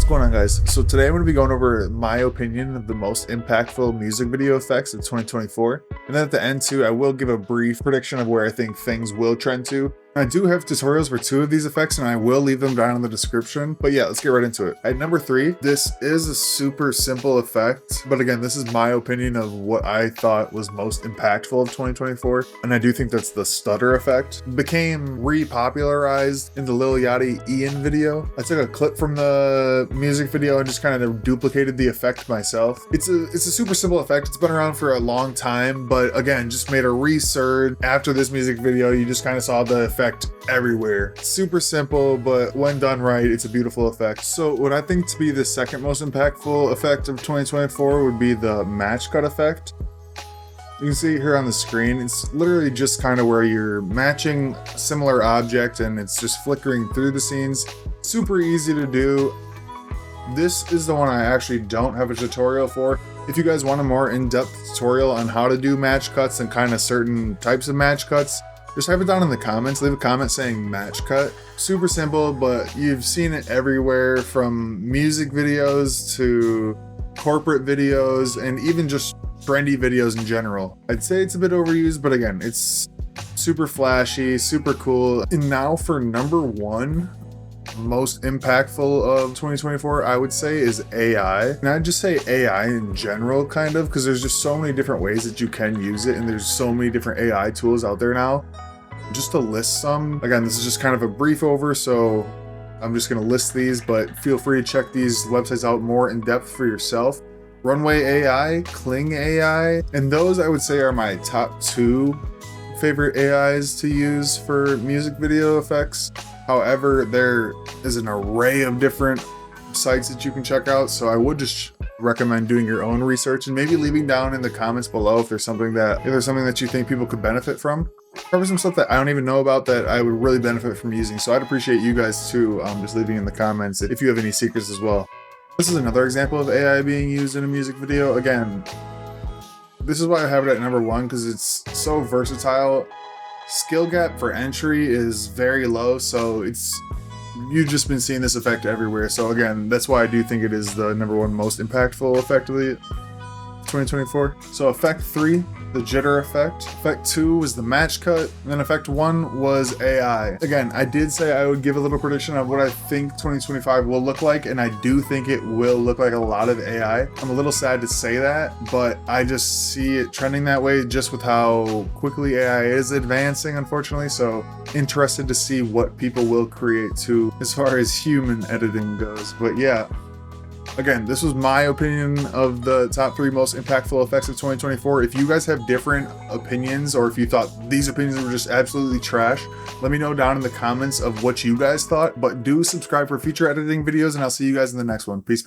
going on, guys? So today I'm going to be going over my opinion of the most impactful music video effects of 2024. And then at the end too, I will give a brief prediction of where I think things will trend to. I do have tutorials for 2 of these effects and I will leave them down in the description. But yeah, let's get right into it. At number 3, this is a super simple effect. But again, this is my opinion of what I thought was most impactful of 2024. And I do think that's the stutter effect. It became repopularized in the Lil Yachty Ian video. I took a clip from the music video and just kind of duplicated the effect myself. It's a super simple effect. It's been around for a long time, but again, just made a resurge after this music video. You just kind of saw the effect everywhere. Super simple, but when done right, it's a beautiful effect. So what I think to be the second most impactful effect of 2024 would be the match cut effect. You can see it here on the screen. It's literally just kind of where you're matching a similar object and it's just flickering through the scenes. Super easy to do. This is the one I actually don't have a tutorial for. If you guys want a more in-depth tutorial on how to do match cuts and kind of certain types of match cuts, just type it down in the comments. Leave a comment saying match cut. Super simple, but you've seen it everywhere, from music videos to corporate videos and even just trendy videos in general. I'd say it's a bit overused, but again, it's super flashy, super cool. And now for number 1 most impactful of 2024, I would say is AI. And I'd just say AI in general, kind of, because there's just so many different ways that you can use it, and there's so many different AI tools out there now. Just to list some, again, this is just kind of a brief over, so I'm just going to list these, but feel free to check these websites out more in depth for yourself. Runway AI, Kling AI, and those I would say are my top 2 favorite AIs to use for music video effects. However, there is an array of different sites that you can check out, so I would just recommend doing your own research and maybe leaving down in the comments below if there's something that you think people could benefit from. Probably some stuff that I don't even know about that I would really benefit from using, so I'd appreciate you guys too just leaving in the comments if you have any secrets as well. This is another example of AI being used in a music video. Again, this is why I have it at number 1, because it's so versatile. Skill gap for entry is very low, so you've just been seeing this effect everywhere. So again, that's why I do think it is the number 1 most impactful effect of the 2024. So effect 3, the jitter effect. Effect 2 was the match cut, and then effect 1 was AI. Again, I did say I would give a little prediction of what I think 2025 will look like, and I do think it will look like a lot of AI. I'm a little sad to say that, but I just see it trending that way just with how quickly AI is advancing, unfortunately. So interested to see what people will create too as far as human editing goes. But yeah, again, this was my opinion of the top 3 most impactful effects of 2024. If you guys have different opinions, or if you thought these opinions were just absolutely trash, let me know down in the comments of what you guys thought. But do subscribe for future editing videos, and I'll see you guys in the next one. Peace.